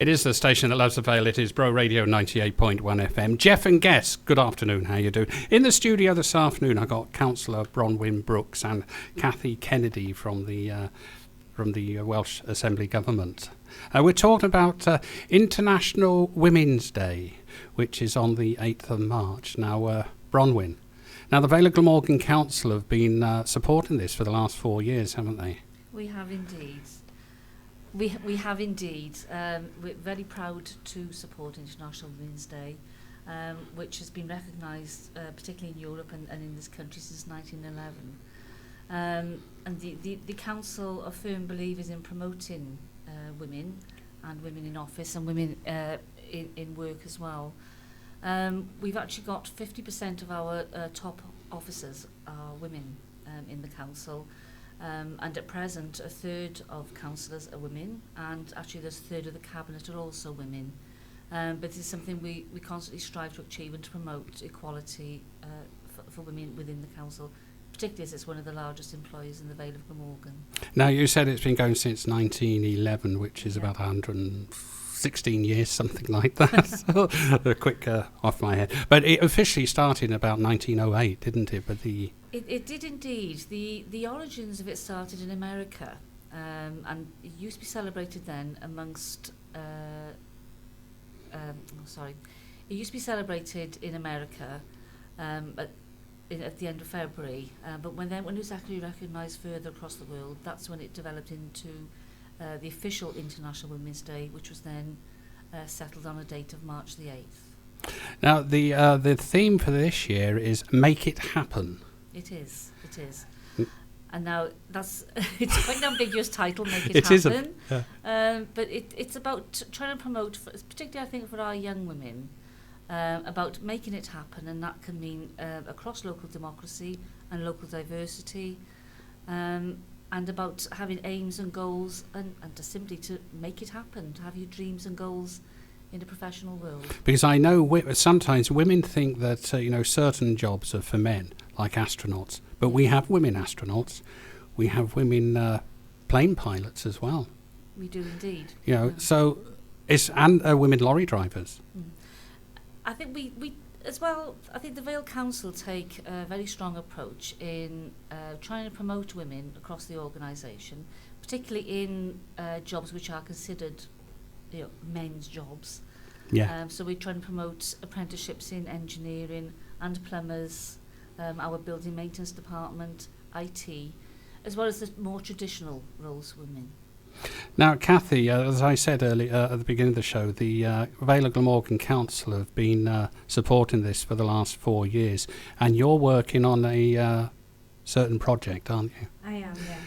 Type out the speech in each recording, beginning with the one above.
It is the station that loves the Vale. It is Bro Radio 98.1 FM. Jeff and Guess, good afternoon. How you doing? In the studio this afternoon, I got Councillor Bronwyn Brooks and Kathy Kennedy from the Welsh Assembly Government. We're talking about International Women's Day, which is on the 8th of March. Now, Bronwyn. Now, the Vale of Glamorgan Council have been supporting this for the last 4 years, haven't they? We have indeed. We have indeed. We're very proud to support International Women's Day, which has been recognised particularly in Europe and in this country since 1911. And the Council are firm believers in promoting women and women in office and women in work as well. We've actually got 50% of our top officers are women in the Council. And at present, a third of councillors are women, and actually there's a third of the cabinet are also women. But this is something we constantly strive to achieve and to promote equality for women within the council, particularly as it's one of the largest employers in the Vale of Glamorgan. Now, you said it's been going since 1911, which is about 116 years, something like that. So, a quick off my head. But it officially started in about 1908, didn't it? But It did indeed. The origins of it started in America, and it used to be celebrated then amongst. It used to be celebrated in America at the end of February. But when it was actually recognised further across the world, that's when it developed into the official International Women's Day, which was then settled on a date of March the 8th. Now, the theme for this year is "Make It Happen." It is. And now it's quite an ambiguous title, Make It It Happen. Is But it's about trying to promote, particularly I think for our young women, about making it happen, and that can mean across local democracy and local diversity, and about having aims and goals, and to simply to make it happen, to have your dreams and goals in the professional world. Because I know sometimes women think that certain jobs are for men, like astronauts, but we have women astronauts, we have women plane pilots as well. We do indeed. So and women lorry drivers. I think we as well. I think the Vale Council take a very strong approach in trying to promote women across the organisation, particularly in jobs which are considered men's jobs. Yeah. So we're trying to promote apprenticeships in engineering and plumbers, our building maintenance department, IT, as well as the more traditional roles for women. Now, Kathy, as I said earlier at the beginning of the show, the Vale of Glamorgan Council have been supporting this for the last 4 years, and you're working on a certain project, aren't you? I am, yes.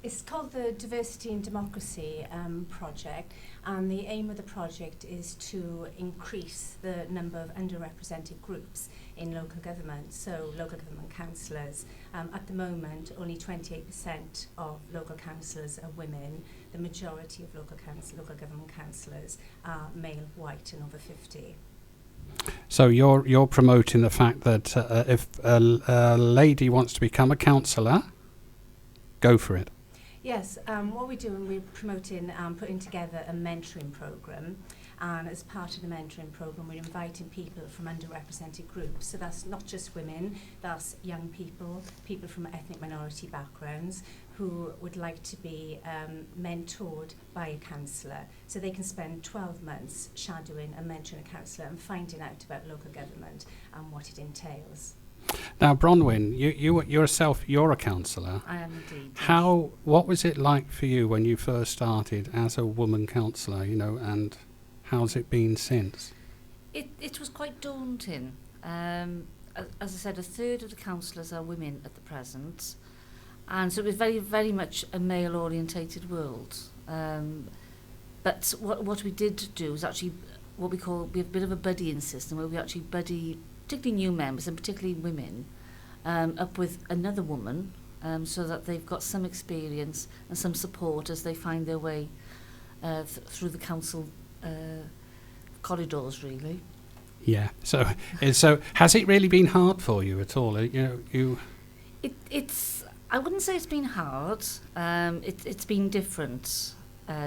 It's called the Diversity and Democracy Project, and the aim of the project is to increase the number of underrepresented groups in local government, so local government councillors. At the moment, only 28% of local councillors are women. The majority of local government councillors are male, white and over 50. So you're promoting the fact that if a lady wants to become a councillor, go for it. Yes, what we're doing, we're promoting putting together a mentoring programme, and as part of the mentoring programme we're inviting people from underrepresented groups, so that's not just women, that's young people from ethnic minority backgrounds who would like to be mentored by a councillor, so they can spend 12 months shadowing and mentoring a councillor and finding out about local government and what it entails. Now, Bronwyn, you yourself, you're a councillor. I am indeed. What was it like for you when you first started as a woman councillor, and how's it been since? It was quite daunting. As I said, a third of the councillors are women at the present, and so it was very, very much a male-orientated world. But what we did do is actually we have a bit of a buddying system where we actually buddy particularly new members and particularly women up with another woman, so that they've got some experience and some support as they find their way through the council corridors, really. Yeah. So has it really been hard for you at all? It's I wouldn't say it's been hard. It's been different.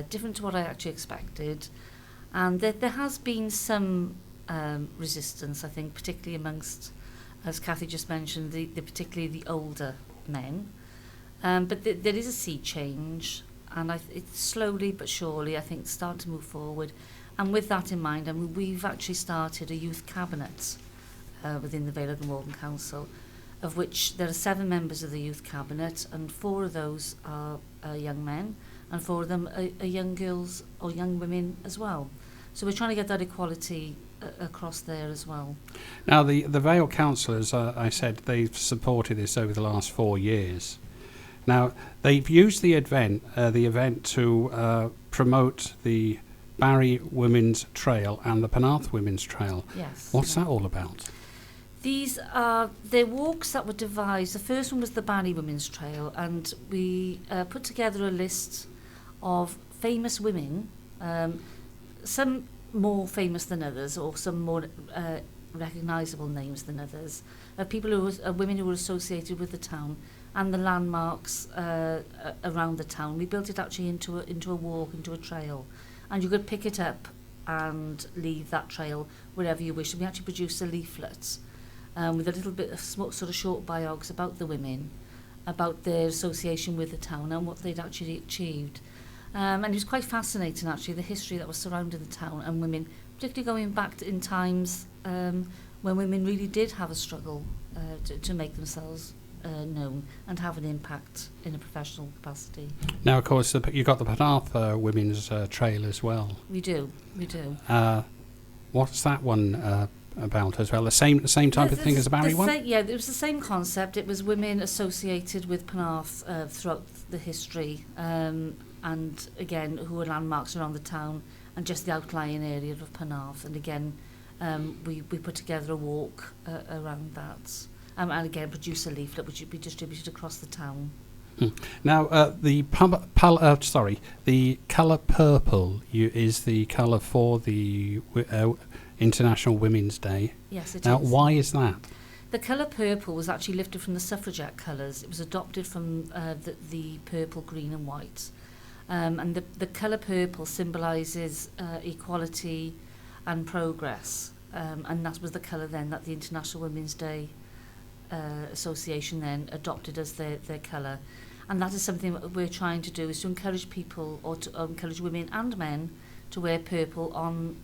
different to what I actually expected. And there has been some resistance, I think, particularly amongst, as Kathy just mentioned, particularly the older men. But there is a sea change, and it's slowly but surely, I think, starting to move forward. And with that in mind, I mean, we've actually started a youth cabinet within the Vale of Glamorgan Council, of which there are 7 members of the youth cabinet, and 4 of those are young men, and 4 of them are young girls or young women as well. So we're trying to get that equality across there as well. Now, the Vale councillors, I said, they've supported this over the last 4 years. Now, they've used the event to promote the Barry Women's Trail and the Penarth Women's Trail. Yes. What's that all about? These are the walks that were devised. The first one was the Barry Women's Trail, and we put together a list of famous women, some more famous than others, or some more recognisable names than others, people women who were associated with the town and the landmarks around the town. We built it actually into a walk, into a trail, and you could pick it up and leave that trail wherever you wish. And we actually produced a leaflet with a little bit of sort of short biogs about the women, about their association with the town and what they'd actually achieved. And it was quite fascinating, actually, the history that was surrounding the town and women, particularly going back in times when women really did have a struggle to make themselves known and have an impact in a professional capacity. Now, of course, you've got the Penarth Women's Trail as well. We do. What's that one about as well? The same type of thing as the Barry one? Yeah, it was the same concept. It was women associated with Penarth throughout the history, and again, who were landmarks around the town and just the outlying area of Penarth. And again, we put together a walk around that. And again, produce a leaflet which would be distributed across the town. Now, the colour purple is the colour for the International Women's Day. Yes, it is. Now, why is that? The colour purple was actually lifted from the suffragette colours. It was adopted from the purple, green and white. And the colour purple symbolises equality and progress. And that was the colour then that the International Women's Day Association then adopted as their colour. And that is something that we're trying to do, is to encourage people, or to encourage women and men to wear purple on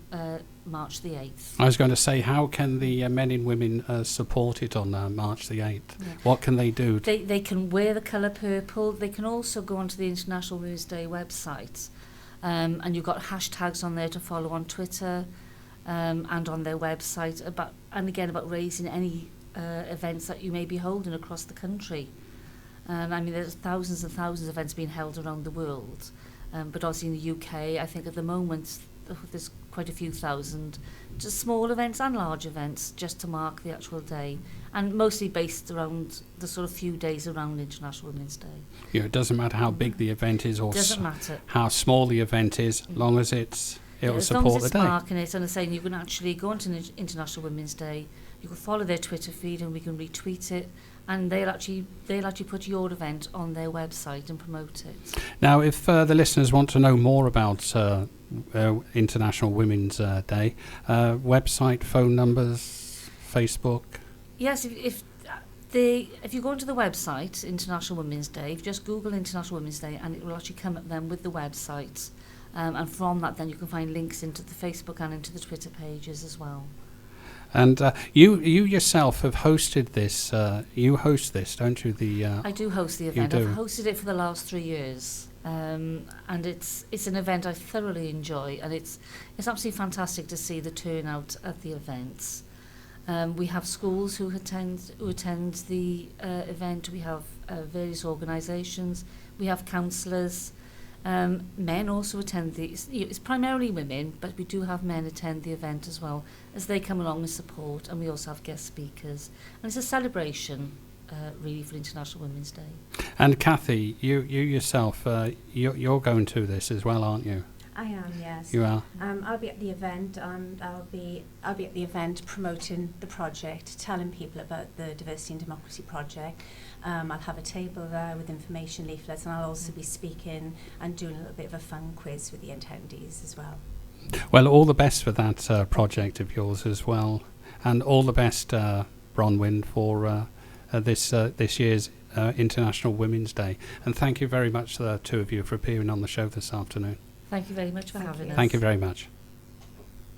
March the 8th. I was going to say, how can the men and women support it on March the 8th? Yeah. What can they do? They can wear the colour purple. They can also go onto the International Women's Day website. And you've got hashtags on there to follow on Twitter and on their website, about raising any events that you may be holding across the country. I mean, there's thousands and thousands of events being held around the world, but obviously in the UK, I think at the moment there's quite a few thousand, just small events and large events, just to mark the actual day, and mostly based around the sort of few days around International Women's Day. Yeah, it doesn't matter how big the event is, or how small the event is, long as it'll support the day. As long as it's marking it and saying you can actually go onto International Women's Day, you can follow their Twitter feed and we can retweet it, and they'll actually put your event on their website and promote it. Now, if the listeners want to know more about International Women's Day, website, phone numbers, Facebook? Yes, if you go onto the website, International Women's Day, if you just Google International Women's Day, and it will actually come up then with the website. And from that, then you can find links into the Facebook and into the Twitter pages as well. And you yourself have hosted this. You host this, don't you? I do host the event. I've hosted it for the last 3 years, and it's an event I thoroughly enjoy, and it's absolutely fantastic to see the turnout at the events. We have schools who attend the event. We have various organisations. We have counsellors. Men also attend it's primarily women, but we do have men attend the event as well, as they come along and support, and we also have guest speakers. And it's a celebration, really, for International Women's Day. And Kathy, you yourself, you're going to this as well, aren't you? I am, yes. You are? I'll be at the event, and I'll be at the event promoting the project, telling people about the Diversity and Democracy Project. I'll have a table there with information leaflets, and I'll also be speaking and doing a little bit of a fun quiz with the attendees as well. Well, all the best for that project of yours as well, and all the best, Bronwyn, for this year's International Women's Day. And thank you very much, the two of you, for appearing on the show this afternoon. Thank you very much for Thank having you. us. Thank you very much.